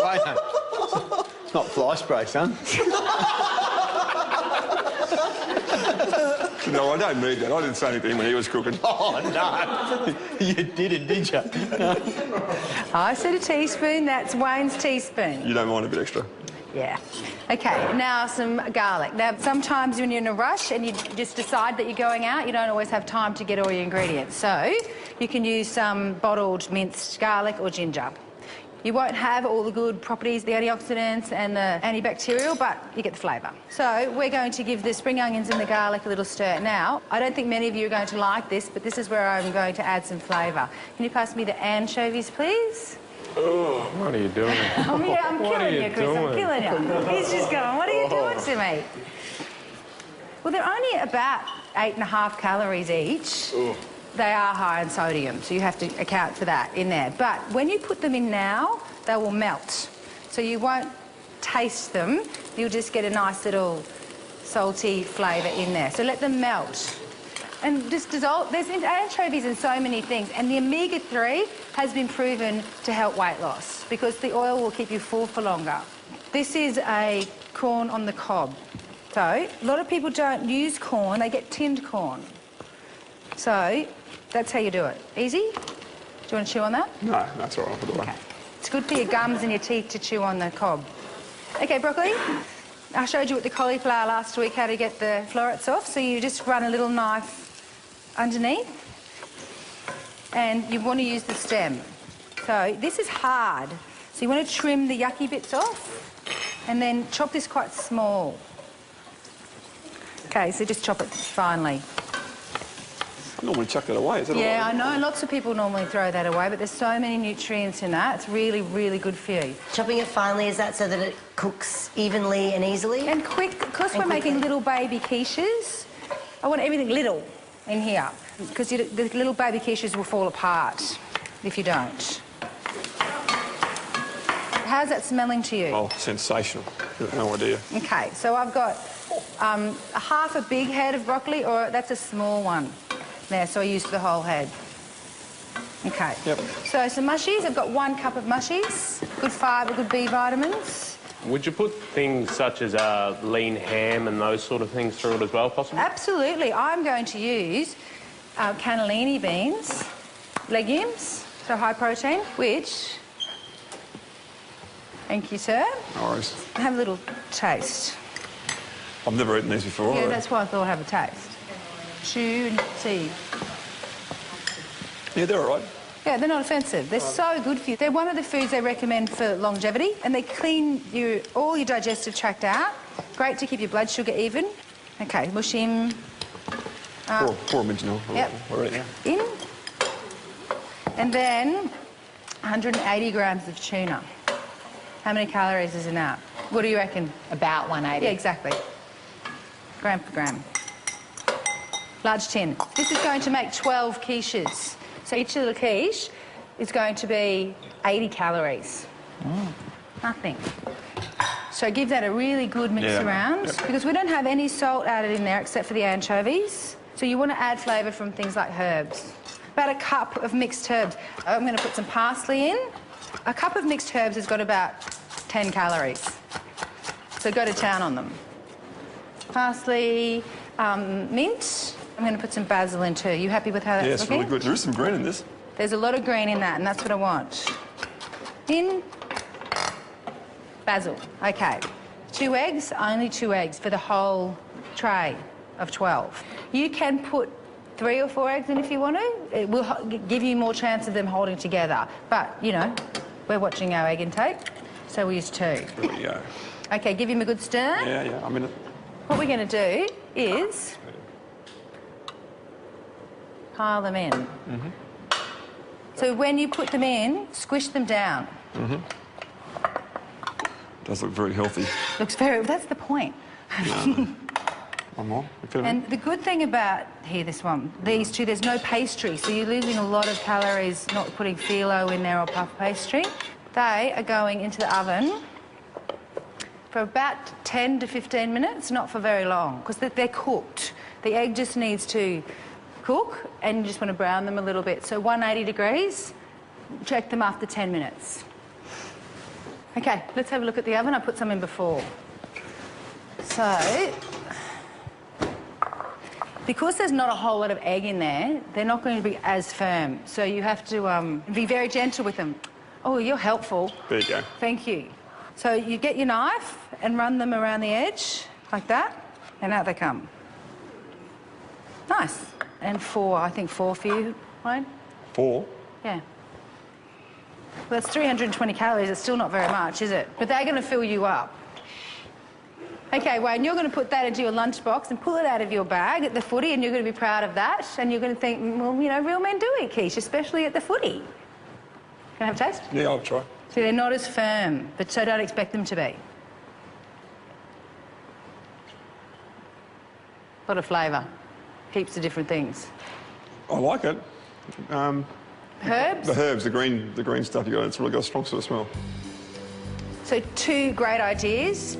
spray, son. It's not fly spray, son. No, I don't need that. I didn't say anything when he was cooking. Oh, no. You didn't, did you? I said a teaspoon. That's Wayne's teaspoon. You don't mind a bit extra? Yeah. Okay, now some garlic. Now, sometimes when you're in a rush and you just decide that you're going out, you don't always have time to get all your ingredients. So you can use some bottled minced garlic or ginger. You won't have all the good properties, the antioxidants and the antibacterial, but you get the flavour. So we're going to give the spring onions and the garlic a little stir. Now, I don't think many of you are going to like this, but this is where I'm going to add some flavour. Can you pass me the anchovies, please? Oh, what are you doing? Oh, yeah, I'm killing you, Chris. I'm killing you. He's just going, what are you doing to me? Well, they're only about 8.5 calories each. Ooh. They are high in sodium, so you have to account for that in there. But when you put them in now, they will melt. So you won't taste them. You'll just get a nice little salty flavour in there. So let them melt. And just dissolve. There's anchovies in so many things. And the omega-3 has been proven to help weight loss because the oil will keep you full for longer. This is a corn on the cob. So a lot of people don't use corn. They get tinned corn. So that's how you do it. Easy? Do you want to chew on that? No, that's all right. I'll put it away. Okay. It's good for your gums and your teeth to chew on the cob. Okay, broccoli. I showed you with the cauliflower last week how to get the florets off. So you just run a little knife underneath and you want to use the stem. So this is hard. So you want to trim the yucky bits off and then chop this quite small. Okay, so just chop it finely. I normally chuck that away, is that Yeah, all right? I know. Lots of people normally throw that away, but there's so many nutrients in that. It's really, really good for you. Chopping it finely, is that so that it cooks evenly and easily? And quick, because we're making little baby quiches, I want everything little in here, because the little baby quiches will fall apart if you don't. How's that smelling to you? Oh, sensational. You've no idea. Okay, so I've got half a big head of broccoli, or that's a small one. There, so I used the whole head. Okay. Yep. So some mushies. I've got 1 cup of mushies. Good fibre, good B vitamins. Would you put things such as lean ham and those sort of things through it as well, possibly? Absolutely. I'm going to use cannellini beans, legumes, so high protein, which... Thank you, sir. No worries. Have a little taste. I've never eaten these before. Yeah, that's why I thought I'd have a taste. Chew and see. Yeah, they're all right. Yeah, they're not offensive. They're so good for you. They're one of the foods they recommend for longevity, and they clean all your digestive tract out. Great to keep your blood sugar even. Okay, mush him. Pour them into now. Yep. Already. In. And then 180 grams of tuna. How many calories is in that? What do you reckon? About 180. Yeah, exactly. Gram for gram. Large tin. This is going to make 12 quiches. So each little quiche is going to be 80 calories. Nothing. So give that a really good mix around because we don't have any salt added in there except for the anchovies. So you want to add flavour from things like herbs. About a cup of mixed herbs. I'm going to put some parsley in. A cup of mixed herbs has got about 10 calories. So go to town on them. Parsley, mint. I'm going to put some basil in too. You happy with how that's looking? Yeah, it's really good. There is some green in this. There's a lot of green in that, and that's what I want. In. Basil. Okay. 2 eggs, only 2 eggs for the whole tray of 12. You can put 3 or 4 eggs in if you want to. It will give you more chance of them holding together. But, you know, we're watching our egg intake, so we use 2. There we go. Okay, give him a good stir. Yeah, I'm in it. What we're going to do is pile them in. So when you put them in, squish them down. Does look very healthy. Looks very... That's the point. One more. And the good thing about these two, there's no pastry, so you're losing a lot of calories not putting phyllo in there or puff pastry. They are going into the oven for about 10 to 15 minutes, not for very long, because they're cooked. The egg just needs to cook, and you just want to brown them a little bit. So 180 degrees, check them after 10 minutes. Okay, let's have a look at the oven. I put some in before. So, because there's not a whole lot of egg in there, they're not going to be as firm. So you have to be very gentle with them. Oh, you're helpful. There you go. Thank you. So you get your knife and run them around the edge, like that, and out they come. Nice. And I think four for you, Wayne? 4. Yeah. Well, that's 320 calories. It's still not very much, is it? But they're going to fill you up. OK, Wayne, you're going to put that into your lunchbox and pull it out of your bag at the footy, and you're going to be proud of that. And you're going to think, well, you know, real men do eat quiche, especially at the footy. Can I have a taste? Yeah, I'll try. See, they're not as firm, but so don't expect them to be. A lot of flavour. Heaps of different things. I like it. Herbs? The herbs, the green stuff you got, it's really got a strong sort of smell. So 2 great ideas.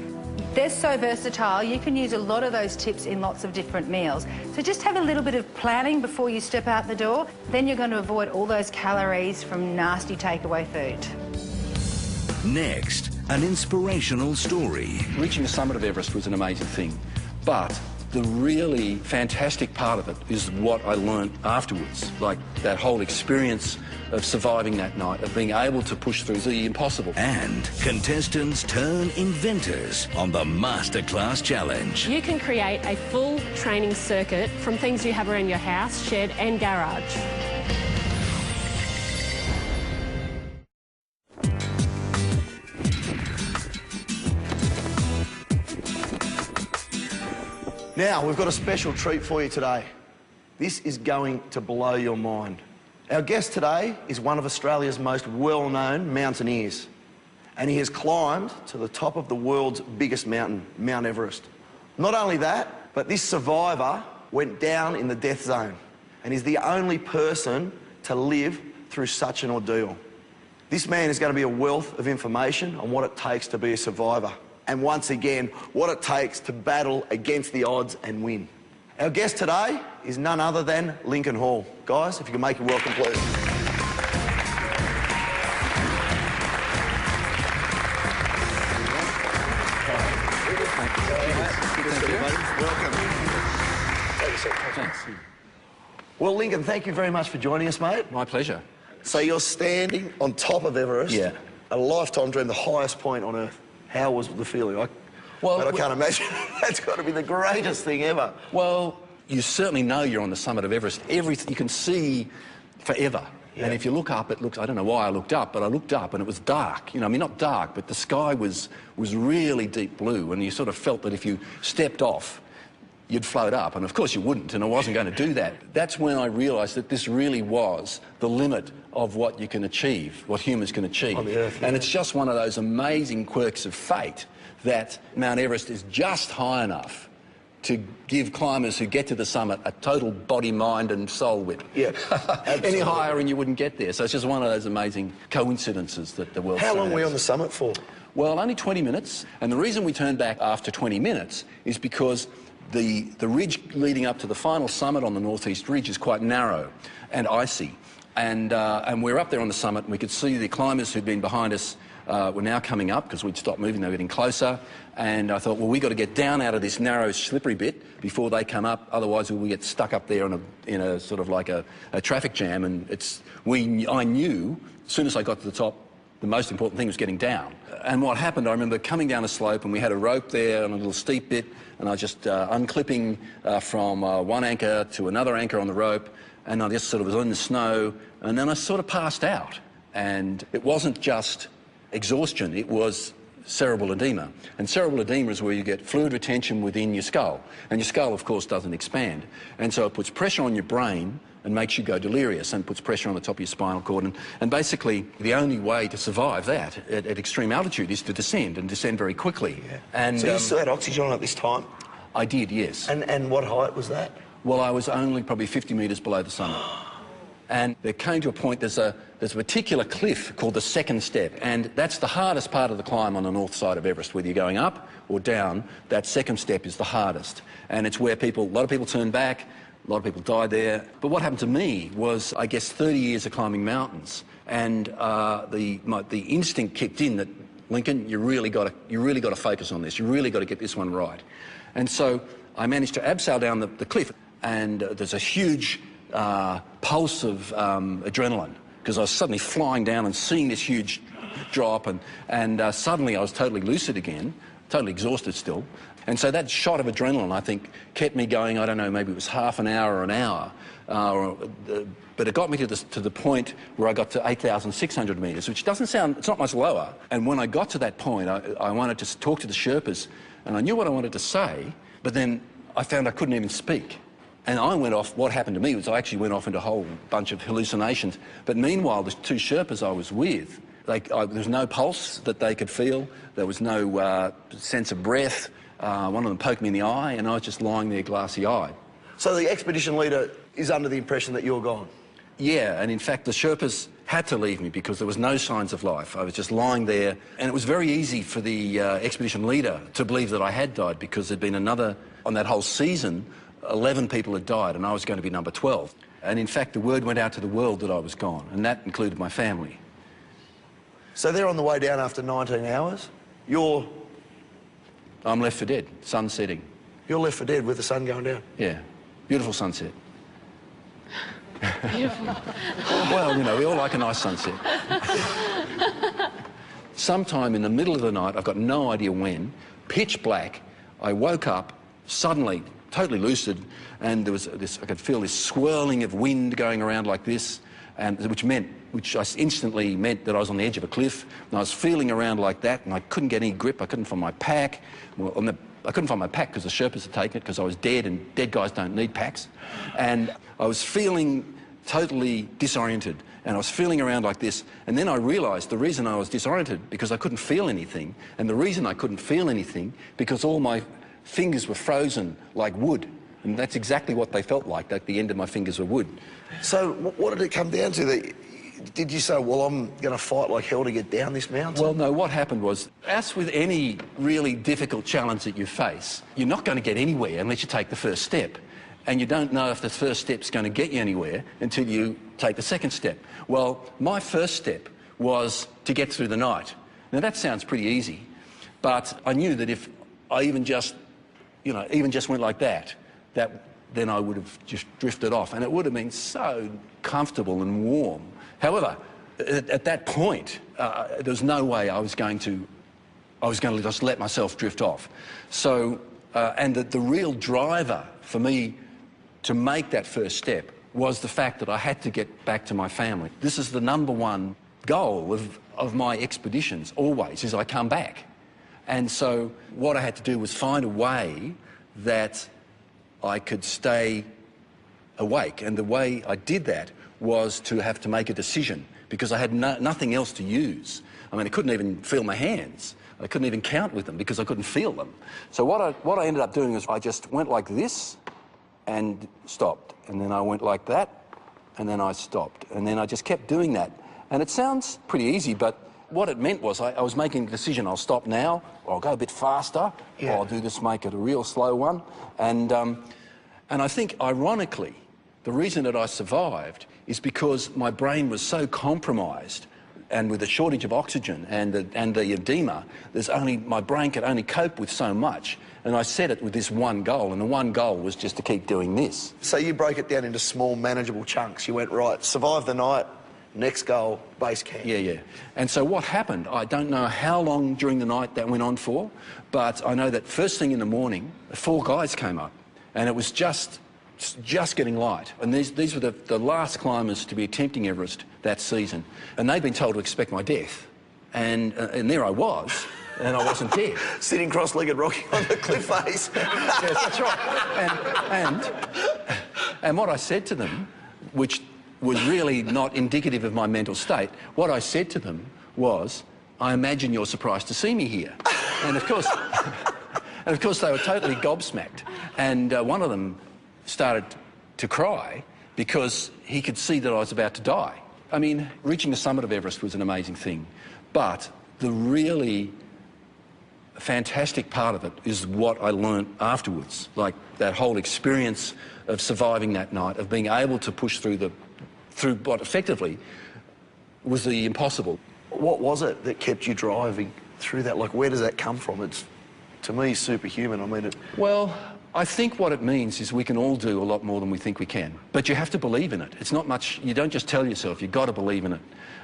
They're so versatile, you can use a lot of those tips in lots of different meals. So just have a little bit of planning before you step out the door. Then you're going to avoid all those calories from nasty takeaway food. Next, an inspirational story. Reaching the summit of Everest was an amazing thing, but the really fantastic part of it is what I learnt afterwards, like that whole experience of surviving that night, of being able to push through the impossible. And contestants turn inventors on the Masterclass Challenge. You can create a full training circuit from things you have around your house, shed and garage. Now, we've got a special treat for you today. This is going to blow your mind. Our guest today is one of Australia's most well-known mountaineers, and he has climbed to the top of the world's biggest mountain, Mount Everest. Not only that, but this survivor went down in the death zone and is the only person to live through such an ordeal. This man is going to be a wealth of information on what it takes to be a survivor, and once again, what it takes to battle against the odds and win. Our guest today is none other than Lincoln Hall. Guys, if you can make your welcome, please. Welcome. Thanks. Well, Lincoln, thank you very much for joining us, mate. My pleasure. So you're standing on top of Everest. Yeah. A lifetime dream, the highest point on Earth. How was the feeling? I can't imagine. That's got to be the greatest thing ever. Well, you certainly know you're on the summit of Everest. Everything you can see forever. Yeah. And if you look up, it looks, I don't know why I looked up, but I looked up and it was dark. You know, I mean, not dark, but the sky was really deep blue, and you sort of felt that if you stepped off, you'd float up. And of course you wouldn't, and I wasn't going to do that. That's when I realised that this really was the limit of what you can achieve, what humans can achieve. On the Earth, yeah. And it's just one of those amazing quirks of fate that Mount Everest is just high enough to give climbers who get to the summit a total body, mind and soul whip. Yeah, Any higher and you wouldn't get there. So it's just one of those amazing coincidences that the world How long were you has. on the summit for? Well, only 20 minutes. And the reason we turned back after 20 minutes is because the ridge leading up to the final summit on the northeast ridge is quite narrow and icy. And we're up there on the summit and we could see the climbers who'd been behind us were now coming up because we'd stopped moving, they were getting closer. And I thought, well, we've got to get down out of this narrow, slippery bit before they come up, otherwise we'll get stuck up there in a sort of like a traffic jam. And I knew, as soon as I got to the top, the most important thing was getting down. And what happened, I remember coming down a slope and we had a rope there on a little steep bit, and I was just unclipping from one anchor to another anchor on the rope, and I just sort of was in the snow, and then I sort of passed out. And it wasn't just exhaustion, it was cerebral edema. And cerebral edema is where you get fluid retention within your skull. And your skull, of course, doesn't expand. And so it puts pressure on your brain and makes you go delirious and puts pressure on the top of your spinal cord. And basically, the only way to survive that at extreme altitude is to descend, and descend very quickly. Yeah. And, so you still had oxygen at this time? I did, yes. And what height was that? Well, I was only probably 50 metres below the summit. And there came to a point, there's a particular cliff called the second step, and that's the hardest part of the climb on the north side of Everest. Whether you're going up or down, that second step is the hardest. And it's where a lot of people turn back, a lot of people died there. But what happened to me was, I guess, 30 years of climbing mountains, and the instinct kicked in that Lincoln, you really got to focus on this. You really got to get this one right. And so I managed to abseil down the cliff, and there's a huge pulse of adrenaline, because I was suddenly flying down and seeing this huge drop, and suddenly I was totally lucid again, totally exhausted still. And so that shot of adrenaline, I think, kept me going, I don't know, maybe it was half an hour or an hour, but it got me to the point where I got to 8,600 metres, which doesn't sound, it's not much lower. And when I got to that point, I wanted to talk to the Sherpas, and I knew what I wanted to say, but then I found I couldn't even speak. And I went off, what happened to me was I actually went off into a whole bunch of hallucinations. But meanwhile, the two Sherpas I was with, there was no pulse that they could feel, there was no sense of breath. One of them poked me in the eye, and I was just lying there glassy-eyed. So the expedition leader is under the impression that you're gone? Yeah, and in fact the Sherpas had to leave me because there was no signs of life. I was just lying there, and it was very easy for the expedition leader to believe that I had died, because there'd been another, on that whole season, 11 people had died, and I was going to be number 12. And in fact the word went out to the world that I was gone, and that included my family. So they're on the way down after 19 hours. I'm left for dead, sun setting. You're left for dead with the sun going down? Yeah, beautiful sunset. Beautiful. Well, you know, we all like a nice sunset. Sometime in the middle of the night, I've got no idea when, pitch black, I woke up suddenly, totally lucid, and there was this, I could feel this swirling of wind going around like this, and which instantly meant that I was on the edge of a cliff, and I was feeling around like that, and I couldn't get any grip. I couldn't find my pack. I couldn't find my pack because the Sherpas had taken it, because I was dead, and dead guys don't need packs. And I was feeling totally disoriented, and I was feeling around like this, and then I realised the reason I was disoriented because I couldn't feel anything, and the reason I couldn't feel anything because all my fingers were frozen like wood, and that's exactly what they felt like the end of my fingers were wood. So what did it come down to? Did you say, well, I'm going to fight like hell to get down this mountain? Well, no, what happened was, as with any really difficult challenge that you face, you're not going to get anywhere unless you take the first step. And you don't know if the first step's going to get you anywhere until you take the second step. Well, my first step was to get through the night. Now, that sounds pretty easy, but I knew that if I even just went like that, then I would have just drifted off, and it would have been so comfortable and warm. However, at that point, there was no way I was going to just let myself drift off. So, and the real driver for me to make that first step was the fact that I had to get back to my family. This is the #1 goal of my expeditions, always, is I come back. And so what I had to do was find a way that I could stay awake, and the way I did that was to have to make a decision, because I had nothing else to use. I mean, I couldn't even feel my hands. I couldn't even count with them because I couldn't feel them. So what I ended up doing was I just went like this and stopped, and then I went like that, and then I stopped, and then I just kept doing that. And it sounds pretty easy, but what it meant was I was making a decision. I'll stop now, or I'll go a bit faster, or I'll do this, make it a real slow one. And I think, ironically, the reason that I survived is because my brain was so compromised, and with a shortage of oxygen and the edema, my brain could only cope with so much. And I set it with this one goal, and the one goal was just to keep doing this. So you broke it down into small, manageable chunks. You went, right, survive the night, next goal, base camp. Yeah. And so what happened, I don't know how long during the night that went on for, but I know that first thing in the morning, 4 guys came up, and it was just getting light. And these were the last climbers to be attempting Everest that season, and they'd been told to expect my death. And there I was, and I wasn't dead. Sitting cross-legged, rocking on the cliff face. Yes, that's right. And what I said to them, which was really not indicative of my mental state, what I said to them was, I imagine you're surprised to see me here. And of course they were totally gobsmacked. And one of them started to cry because he could see that I was about to die. I mean, reaching the summit of Everest was an amazing thing, but the really fantastic part of it is what I learnt afterwards, like that whole experience of surviving that night, of being able to push through what effectively was the impossible. What was it that kept you driving through that? Like, where does that come from? It's, to me, superhuman. I mean, Well, I think what it means is we can all do a lot more than we think we can. But you have to believe in it. It's not much, you don't just tell yourself, you've got to believe in it.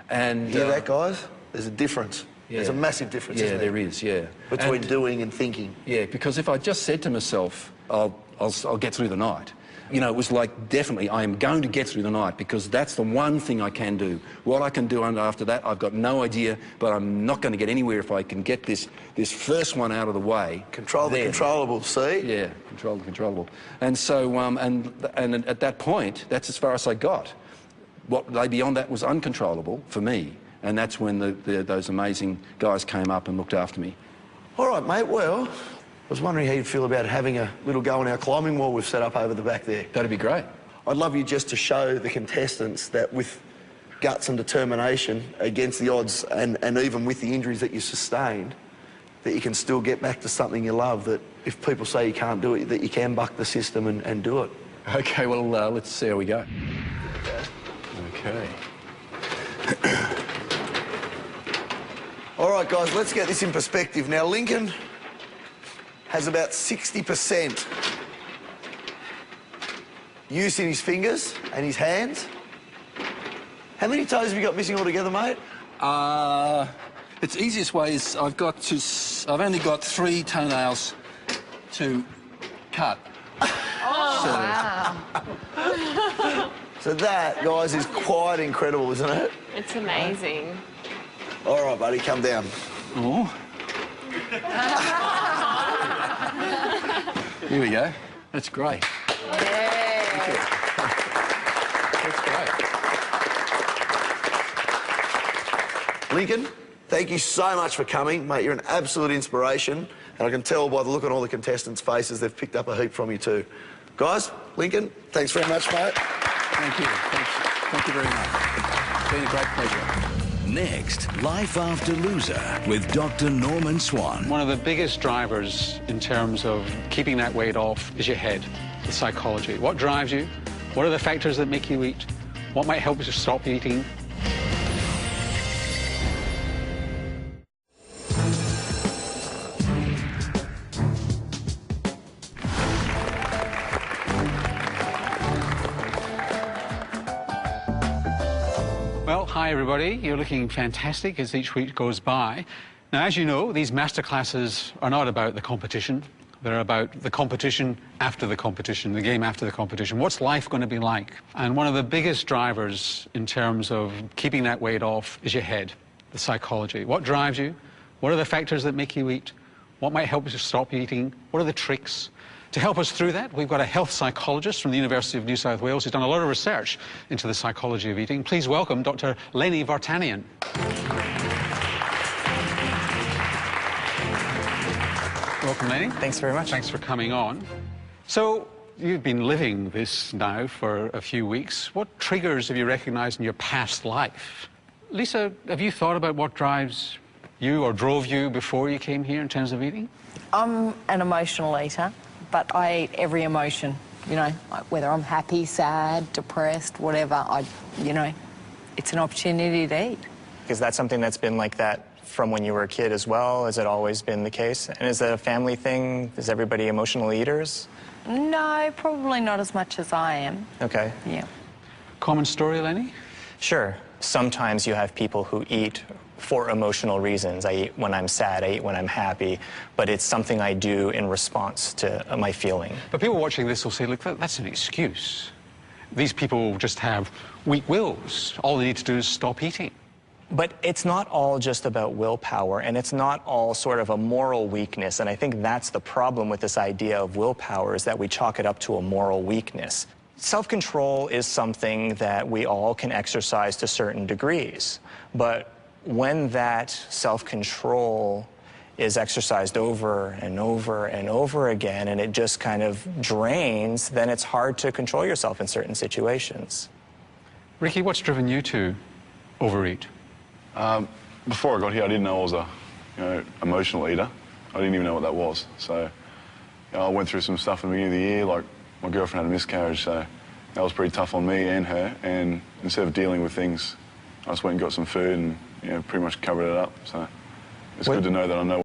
And you hear that, guys? There's a difference. Yeah. There's a massive difference, Yeah, isn't there is, yeah. between doing and thinking. Yeah, because if I just said to myself, I'll get through the night, you know, it was like, definitely, I am going to get through the night because that's the one thing I can do. What I can do after that, I've got no idea, but I'm not going to get anywhere if I can get this first one out of the way. Control the controllable, see? Yeah, control the controllable. And so, and at that point, that's as far as I got. What lay beyond that was uncontrollable for me, and that's when those amazing guys came up and looked after me. All right, mate, well, I was wondering how you'd feel about having a little go on our climbing wall we've set up over the back there. That'd be great. I'd love you just to show the contestants that with guts and determination against the odds and even with the injuries that you sustained, that you can still get back to something you love, that if people say you can't do it, that you can buck the system and do it. Okay, well, let's see how we go. Okay. All right, guys, let's get this in perspective. Now, Lincoln has about 60% use in his fingers and his hands. How many toes have you got missing altogether, mate? Its easiest way is I've only got 3 toenails to cut. Wow. So that, guys, is quite incredible, isn't it? It's amazing. All right, buddy, come down. Oh. Here we go. That's great. Yeah. That's great. Lincoln, thank you so much for coming, mate. You're an absolute inspiration, and I can tell by the look on all the contestants' faces they've picked up a heap from you too. Guys, Lincoln, thanks very much, mate. Thank you. Thanks. Thank you very much. It's been a great pleasure. Next, Life After Loser with Dr. Norman Swan. One of the biggest drivers in terms of keeping that weight off is your head, the psychology. What drives you? What are the factors that make you eat? What might help you to stop eating? Well, hi everybody. You're looking fantastic as each week goes by. Now, as you know, these masterclasses are not about the competition. They're about the competition after the competition, the game after the competition. What's life going to be like? And one of the biggest drivers in terms of keeping that weight off is your head, the psychology. What drives you? What are the factors that make you eat? What might help you to stop eating? What are the tricks? To help us through that, we've got a health psychologist from the University of New South Wales who's done a lot of research into the psychology of eating. Please welcome Dr. Leni Vartanian. Welcome, Leni. Thanks very much. Thanks for coming on. So, you've been living this now for a few weeks. What triggers have you recognised in your past life? Lisa, have you thought about what drives you or drove you before you came here in terms of eating? I'm an emotional eater, but I eat every emotion, you know, whether I'm happy, sad, depressed, whatever, it's an opportunity to eat. Is that something that's been like that from when you were a kid as well? Has it always been the case? And is that a family thing? Is everybody emotional eaters? No, probably not as much as I am. Okay. Yeah. Common story, Leni? Sure. Sometimes you have people who eat for emotional reasons. I eat when I'm sad, I eat when I'm happy, but it's something I do in response to my feeling. But people watching this will say, look, that's an excuse. These people just have weak wills. All they need to do is stop eating. But it's not all just about willpower, and it's not all sort of a moral weakness, and I think that's the problem with this idea of willpower, is that we chalk it up to a moral weakness. Self-control is something that we all can exercise to certain degrees, but when that self-control is exercised over and over and over again, and it just kind of drains, then it's hard to control yourself in certain situations. Ricky, what's driven you to overeat? Before I got here, I didn't know I was a emotional eater. I didn't even know what that was. So I went through some stuff in the beginning of the year, like my girlfriend had a miscarriage, so that was pretty tough on me and her. And instead of dealing with things, I just went and got some food and pretty much covered it up. So It's good to know that I know